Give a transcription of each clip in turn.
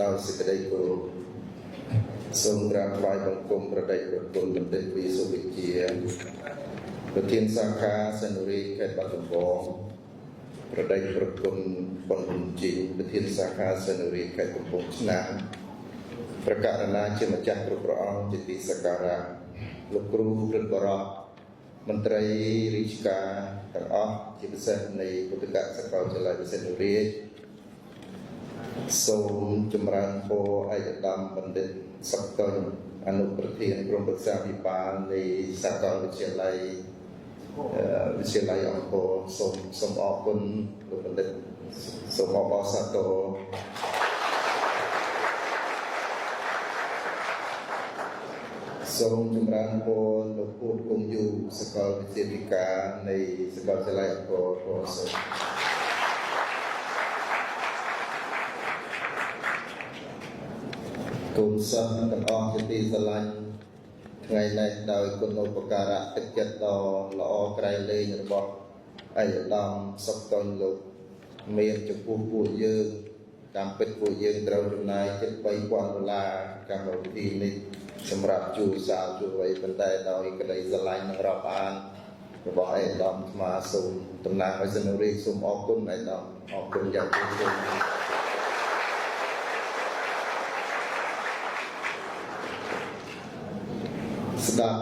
ដោយសេចក្តីគោរពសូមក្រាបថ្វាយបង្គំប្រដេកប្រគុណបណ្ឌិតវិសុវិជ្ជាប្រធានសាខាសេនុរីខេត្តបាត់ដំបងប្រដេកប្រគុណបណ្ឌិតជីប្រធានសាខាសេនុរីខេត្តកំពង់ឆ្នាំងប្រកាសណាជាម្ចាស់គ្រប់ព្រះអង្គជាទីសក្ការៈលោកគ្រូព្រឹទ្ធបរិបមន្ត្រីរាជការទាំងអស់ជាពិសេសនៃពុទ្ធិកសាកលវិទ្យាល័យសេនុរីសូមចម្រើនពរឯកឧត្តមបណ្ឌិតសុកតុញអនុប្រធានក្រុមប្រឹក្សាវិបាលនៃសាកលវិទ្យាល័យអង្គរសូមអរគុណលោកបណ្ឌិតសូមអបអរសាទរសូមចម្រើនពរលោកពូគង់យូសាកលវិទ្យាល័យនៃសាកលវិទ្យាល័យអង្គរសូមគុណសិស្សទាំងអស់ជាទីស្រឡាញ់ថ្ងៃនេះដោយគុណូបការៈទឹកចិត្តដ៏ល្អក្រៃលែងរបស់ឯកឧត្តមសុកតុញលោកមានចំពោះពួកយើងតាមពិតពួកយើងត្រូវចំណាយជិត$3,000កម្មវិធីនេះសម្រាប់ជួយសាលជួយអ្វីប៉ុន្តែដោយក្តីស្រឡាញ់និងរាប់អានរបស់ឯកឧត្តមអាត្មាសូមតំណាងឲ្យសេនុរីសូមអរគុណឯកឧត្តមអរគុណយ៉ាងជ្រាលជ្រៅស្ដាប់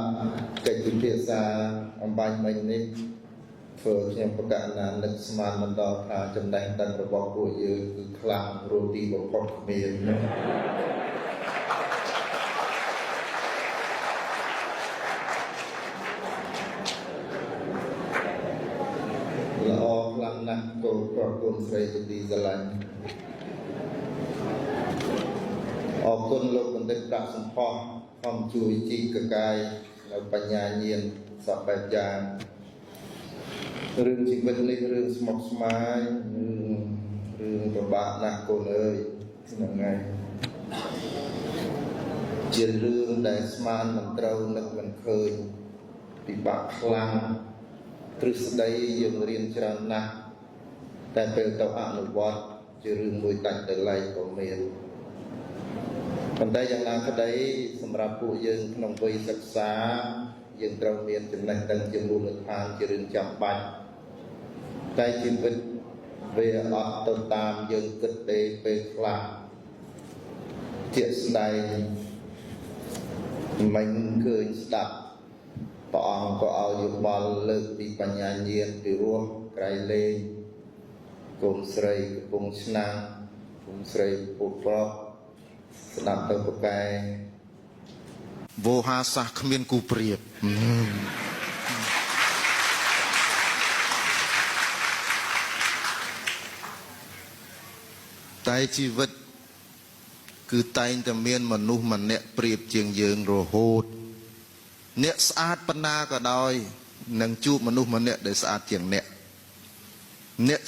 កិច្ចពិភាក្សាអំបញ្ញមិញនេះធ្វើខ្ញុំប្រកាសណានឹកស្មានមិនដល់ថាចំណេះដឹងរបស់ពួកយើងគឺខ្លាំងរੂទីបំផុតគ្មានល្អខ្លាំងណាស់គោលប្រគុណស្រីជាទីស្រឡាញ់អរគុណលោកបណ្ឌិតប្រាក់សំផស្សខំជួយជីកកាយនៅបញ្ញាញាណសពបែបយ៉ាងរឿងជីវិតនេះរឿងស្មុគស្មាញរឿងពិបាកណាស់កូនអើយហ្នឹងហើយជារឿងដែលស្មានមិនត្រូវនឹកមិនឃើញពិបាកខ្លាំងទ្រឹស្ដីយើងរៀនច្រើនណាស់តែពេលទៅអនុវត្តជារឿងមួយដាច់ដោយឡែកក៏មានប៉ុន្តែយ៉ាងណាក្តីសម្រាប់ពួកយើងក្នុងវ័យសិក្សាយើងត្រូវមានចំណេះដឹងជាមូលដ្ឋានជារឿងចាំបាច់តែជីវិតវាអត់ទៅតាមយើងគិតទេពេលខ្លះជាក់ស្ដែងមិនឃើញស្ដាប់ព្រះអង្គក៏ឲ្យយោបល់លើកពីបញ្ញាញាណពីរោះក្រៃលែងកូនស្រីកំពុងឆ្នាំងកូនស្រីពុទ្ធប្រុសស្ដាប់ទៅប្រកែវោហាសាសគ្មានគូប្រៀបតែជីវិតគឺតែងតែមានមនុស្សម្នាក់ប្រៀបជាងយើងរហូតអ្នកស្អាតប៉ុណ្ណាក៏ដោយនឹងជួបមនុស្សម្នាក់ដែលស្អាតជាងអ្នក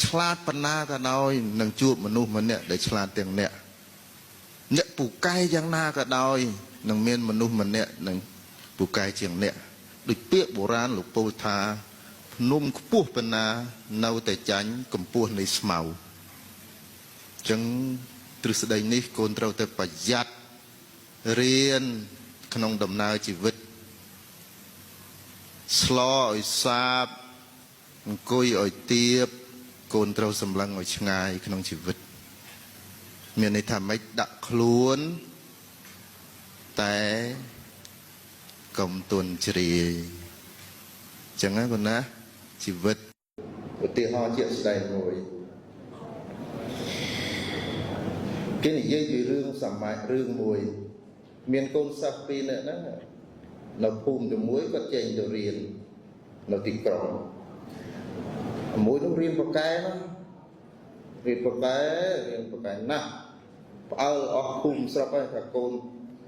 ឆ្លាតប៉ុណ្ណាក៏ដោយនឹងជួបមនុស្សម្នាក់ដែលឆ្លាតទាំងអ្នកពូកែយ៉ាងណាក៏ដោយនឹងមានមនុស្សម្នាក់នឹងពូកែជាងអ្នកដូចពាក្យបុរាណលោកពោលថាភ្នំខ្ពស់ប៉ុណ្ណានៅតែចាញ់កម្ពស់នៃស្មៅអញ្ចឹងទ្រឹស្ដីនេះកូនត្រូវតែប្រយ័ត្នរៀនក្នុងដំណើរជីវិតស្លឲ្យសាបអង្គុយឲ្យទៀបកូនត្រូវសម្លឹងឲ្យឆ្ងាយក្នុងជីវិតមានន័យថាមិនដាក់ខ្លួនតែកុំទន់ជ្រាយអញ្ចឹងណាបងណាជីវិតឧទាហរណ៍ជាក់ស្ដែងមួយគេនិយាយពីរឿងសម័យរឿងមួយមានកូនសិស្សពីរនាក់ហ្នឹងនៅភូមិជាមួយគាត់ចេញទៅរៀននៅទីក្រុងមួយនោះរៀនប្រកែណារៀនប្រកែណាស់ផ្អើលអស់ភូមិស្រុកហើយថាកូន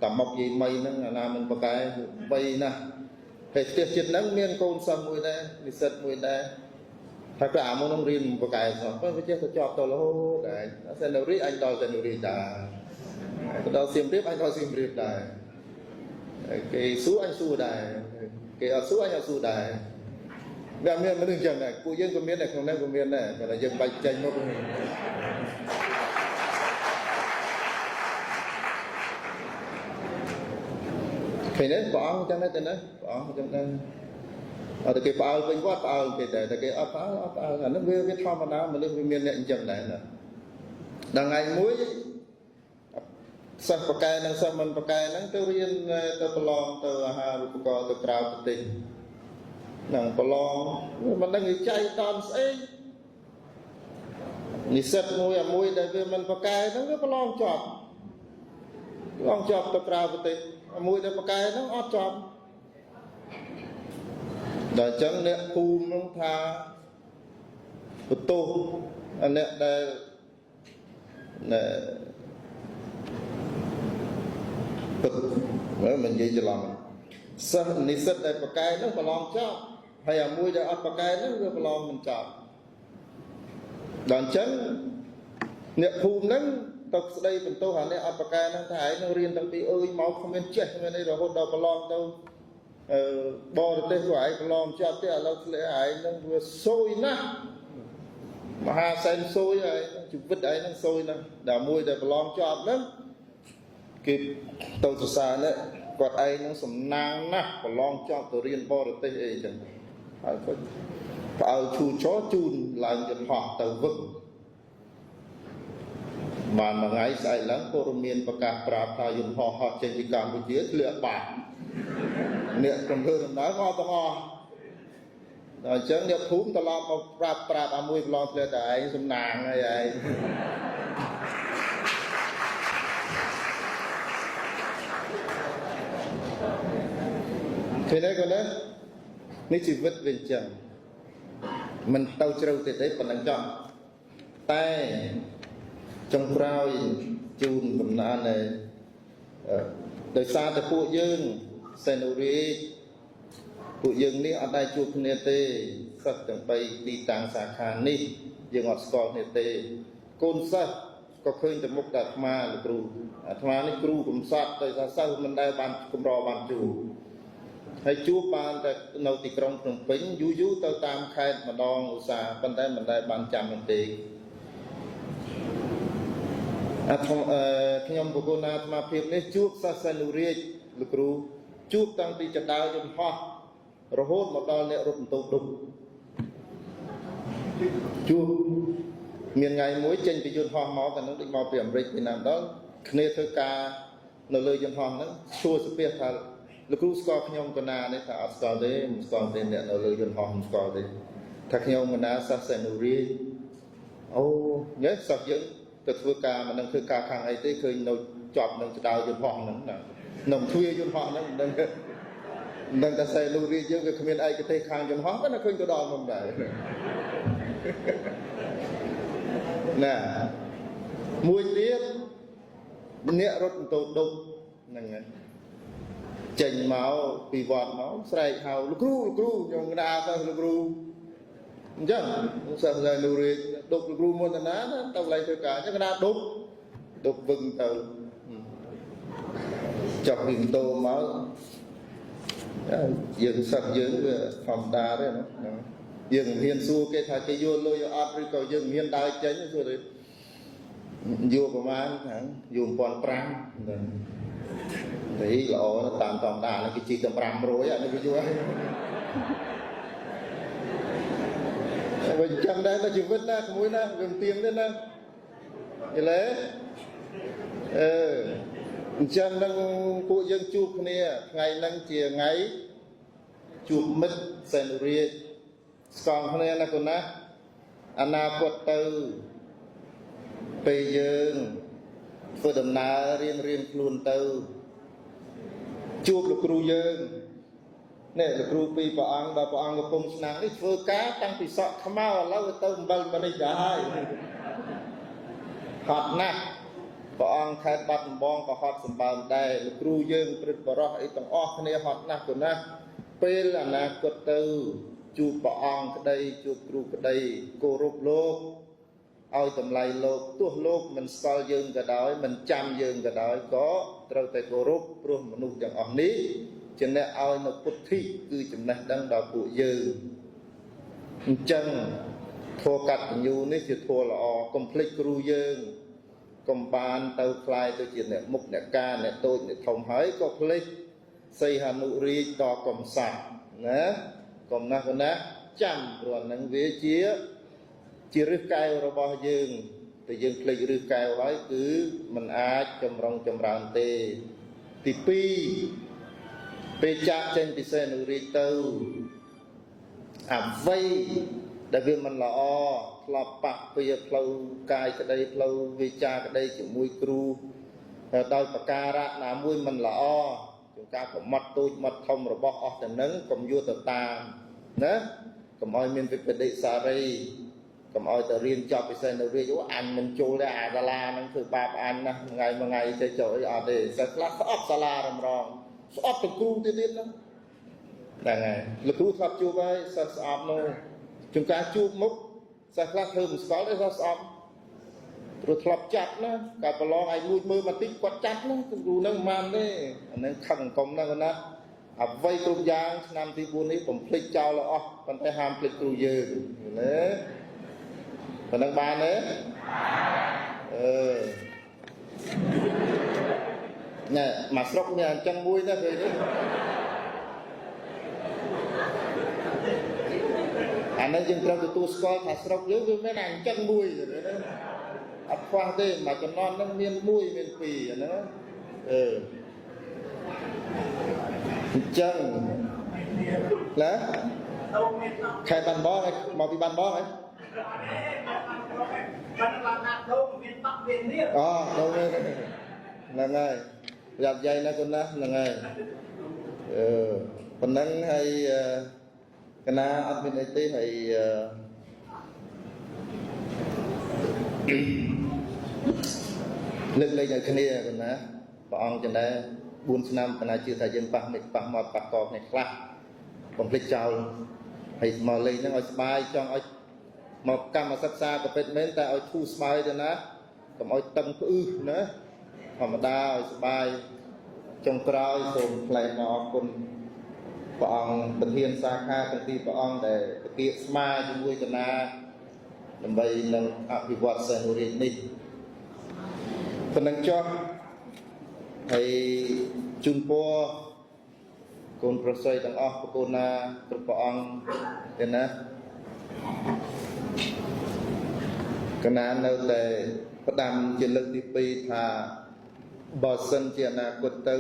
តាមកយាយមីហ្នឹងអាណាមិនប្រកែបីណាស់តែផ្ទះចិត្តហ្នឹងមានកូនសិស្សមួយដែរនិស្សិតមួយដែរថាក៏អាមុននឹងរៀនប្រកែសោះបើវាចេះទៅជាប់ទៅរហូតដែរសេនុរីអញដល់សេនុរីដែរទៅដល់សៀមរាបអញដល់សៀមរាបដែរគេសួរអញសួរដែរគេអត់សួរអញអត់សួរដែរវាមានមនុស្សអញ្ចឹងដែរពួកយើងក៏មានដែរក្នុងនោះក៏មានដែរតែយើងបាច់ចេញមក thì đấy bỏ cho nó tên đấy bỏ cho nó ở cái bảo bên quá bảo cái cái ở nó về cái thao mà nào mà lên miền này chẳng này nè đằng ngày muối sao pakai năng sao mình pakai năng tôi riêng tôi belong tôi hà rụp cò tôi trào tình năng belong mình đang nghĩ chạy toàn say ni set muối đây về mình pakai năng cái belong chọt tôi trào tình muối đây pakai năng ót chọt đời chẳng nè phùm nó tha tô anh nè đây nè mình gì cho làm sao ni set đây pakai nó còn lòng chọt hay là muối đây ót pakai nó còn lòng mình chọt đời chẳng nè phùm nó tộc đây mình tô hả nè ót pakai nó thái nó riêng thằng tí ơi máu không nên chết không nên rồi hốt đầu còn lòng đâu bò được tên của ấy lòng cho thế là lễ ấy nó vừa sôi nè mà hà sen sôi ấy chụp vứt ấy nó sôi nè đã mùi để lòng cho lắm kịp tàu từ xa đấy quạt ấy nó sầm nang nè và lòng cho từ riêng bò được tên ấy chẳng phải chu chó chun là nhận họ tàu vứt mà ngày sai lắm cô miền và cả prata dùng họ trên cái Campuchia lựa bản nè trong hương nói ho to ho rồi chớ nè thúm ta lo prata mùi lo lên đại sum nàng này vậy thế đấy con đấy nếu chỉ vứt về chừng mình tao trâu thì đấy còn đang chọn tay trong rau chun bầm nàn này đời xa từ phụ dương senuri phụ dương ní ở đây chụp nè tê sắp từng bay đi tàng xà khà ní dương ngọt score nè tê côn sa có khơi từ mục đạt ma là cừu ma ní cừu cũng sát đời xa sau mình đây bàn cũng rò bàn chủ hay chú bàn tại nấu tịch trong trong pính dú tao tam khai mà đong xa bên đây mình đây bàn chạm mình tì khi nhom của cô na mà phim này chuốc sa senuri là cừu chuốc tăng ti chặt đào trong hoa rồi hốt một đào nè rụt tụt đục chuốc miền ngày muối trên cái dân hoa máu thì nó định màu biển rịch thì làm đó khi thơ ca nó lời dân hoa nó xua sự biết là cú score khi nhom của na đấy thà score đấy score tên nè nó lời dân hoa score đấy thà khi nhom của na sa senuri ô nhớ sập dưỡng từ thơ ca mà đang thơ ca khang ấy tới khi nó chọn nó đào dân hoa nó nồng thuê dân hoa nó đang ta xây lưu riêng chứ cái miền ai cái tây khang dân hoa nó khơi cho đòn không vậy nè mùi tiết nhẹ rốt tụt đục này chỉnh máu bị vọt máu sậy hào lục ru nhung đa sao lục ru chứ sợ là lưu riêng đục lục ru muôn ná tao lấy thôi cả chứ cái đa đục vừng từ chọc hình tô máu dừng sập dừng phòng đá đấy nó dừng hiền xua cái thà cái vô lôi áp rồi cầu dừng hiền đai chén rồi đấy vô của má dùng còn pram thấy lọ nó tạm toàn đà nó cái chi tầm pram rồi à nó cái vô mình chẳng đây là chịu vứt na mũi na gần tiếng đấy na như thế chẳng năng phụ dân chụp nè ngày năng chìa ngày chụp mất senuri còn này là con na anapat tư bây giờ vừa đầm na riêng luôn tư chụp được cừu dương nè là cừu pi bà ăn cái bông nàng ấy vừa cá tăng bị sọt tham ao lâu tư bần bên đây dài hot na bà ăn khai bắt bong có hot sầm bần đây là cừu dương bật bờ rót ấy tầng o này hot na con na pe là na cột tư chụp bà ăn cái đây chụp cừu cái đây cô rụp lô ao tầm lại lô tuột lô mình soi dương cái đó mình chăm dương cái đó có rồi tại cô rút rồi mình nuôi chẳng ổn ní cho nên ao nó bút thi cứ chừng này đang đào bụi dương chân thua cắt nhiều ní chỉ thua là complete cừu dương công ban tàu fly tôi chỉ nè mục nè ca nè tôi nè thông hỏi complete សីហនុរាជតកំសត់ណាកុំណាស់ណាចាំព្រោះនឹងវាជាឫសកែវរបស់យើងតែយើងភ្លេចឫសកែវហើយគឺมันអាចចម្រុងចម្រើនទេទី2ពេលចាក់ចេញពីសេនុរាជទៅអ្វីដែលវាមិនល្អធ្លាប់ប៉ះពាល់ផ្លូវកាយក្តីផ្លូវវាចាក្តីជាមួយគ្រូដោយប្រការៈណាមួយមិនល្អជាការប្រមាត់ទូចមាត់ធំរបស់អស់ទៅនឹងកុំយកទៅតាមណាកុំឲ្យមានវិបដិសារីកុំឲ្យទៅរៀនចប់ពិសេសនៅរាជអញមិនចូលទេអាសាលាហ្នឹងធ្វើបាបអញណាថ្ងៃមួយថ្ងៃចេះចូលអីអត់ទេសិស្សខ្លះស្អប់សាលារំរងស្អប់ទៅគ្រូទៀតហ្នឹងហ្នឹងហើយលោកគ្រូធ្លាប់ជួបហើយសិស្សស្អប់នោះជួនកាលជួបមុខសិស្សខ្លះធ្វើមិនស្គាល់ទេសិស្សស្អប់ព្រោះធ្លាប់ចាត់ណាកាលប្រឡងឲ្យលួចមើលបន្តិចគាត់ចាត់ណាគ្រូហ្នឹងមិនបានទេអាហ្នឹងខឹងកុំណាគាត់ណាអ្វីគ្រប់យ៉ាងឆ្នាំទី4នេះបំភ្លេចចោលអស់ប៉ុន្តែហាមភ្លេចគ្រូយើងណាប៉ុណ្ណឹងបានទេណែមកស្រុកញ៉ាអញ្ចឹងមួយណាពេលនេះអានេះយើងត្រូវទទួលស្គាល់ថាស្រុកយើងវាមានតែអញ្ចឹងមួយណាអត់ខ្វះទេមួយចំណន់ហ្នឹងមានមួយមានពីរអាហ្នឹងអញ្ចឹងណាខេត្តបាត់ដំបងមកពីបាត់ដំបងហ៎បានណាត់ធំមានបាក់មាននេះអូទៅហ្នឹងហើយប្រយ័ត្នយាយណាគុណណាហ្នឹងហើយប៉ុណ្ណឹងហើយកណាអត់មានអីទេហើយលើកលែងឲ្យគ្នាគុណណាព្រះអង្គចំដែរ4ឆ្នាំកណាជឿថាយើងប៉ះមិចប៉ះមកប៉ះកគ្នាខ្លះបំភ្លេចចោលហើយមកលេងហ្នឹងឲ្យស្បាយចង់ឲ្យមកកម្មសិក្សាក៏ពិតមែនតែឲ្យធូរស្បើយទៅណាកុំឲ្យតឹងផ្អឹសណាធម្មតាឲ្យស្បាយចុងក្រោយសូមថ្លែងអរគុណព្រះអង្គប្រធានសាខាទាំងពីរព្រះអង្គដែលប្រទាកស្មារជាមួយគណៈដើម្បីនឹងអភិវឌ្ឍសេនុរាជនេះប៉ុណ្ណឹងចុះហើយជូនពរកូនប្រស័យទាំងអស់ប្រគល់ណាគ្រប់ព្រះអង្គទេណាកណានៅតែផ្ដាំជាលើកទី2ថាបើសិនជាអនាគតទៅ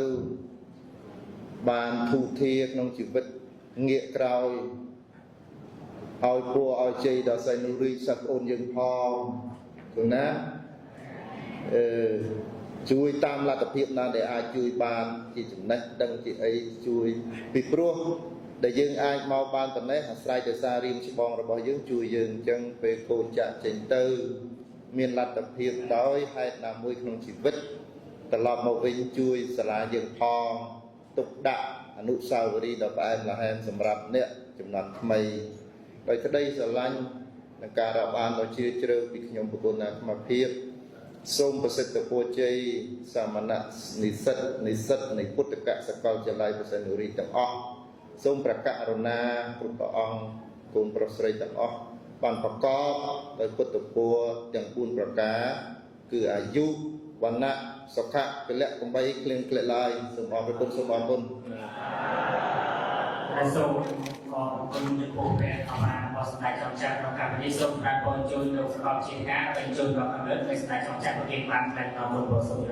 បានធូរធារក្នុងជីវិតងាកក្រោយឲ្យពួរឲ្យជ័យដល់សេនុរាជសិស្សប្អូនយើងផងគឺណាជួយតាមលទ្ធភាពណាដែលអាចជួយបានជាចំណេះដឹងជាអីជួយពីព្រោះដែលយើងអាចមកបានប៉ុណ្ណេះអាស្រ័យទៅសាររៀមច្បងរបស់យើងជួយយើងអញ្ចឹងពេលកូនចាក់ចេញទៅមានលទ្ធភាពដោយហេតុណាមួយក្នុងជីវិតត្រឡប់មកវិញជួយសាលាយើងផងទុកដាក់អនុស្សាវរីយ៍ដ៏ផ្អែមល្ហែមសម្រាប់អ្នកចំនួនថ្មីដោយក្តីស្រឡាញ់និងការរាប់អានដ៏ជ្រាលជ្រៅពីខ្ញុំប្រគុណអាត្មាភាពសូមប្រសិទ្ធពរជ័យសាមណនិស្សិតនៃពុទ្ធកសាកលវិទ្យាល័យព្រះសីហនុរាជទាំងអស់សូមព្រះករុណាគ្រប់ព្រះអង្គកូនប្រុសស្រីទាំងអស់បានប្រកបដោយពុទ្ធពរទាំង4ប្រការគឺអាយុវណ្ណៈសុខៈពលៈកំបីគ្លៀងគ្លែឡើយសូមអរគុណសូមអរគុណហើយសូមអរគុណចំពោះព្រះអមាបោះសម្ដេចចောင်းចាក់ក្នុងកម្មវិធីសូមប្រាក់ពរជូនលោកស្របជាការបញ្ជូនដល់កំណត់ដោយសម្ដេចចောင်းចាក់ប្រទានបានថ្លែងដល់មុនបរិសុទ្ធ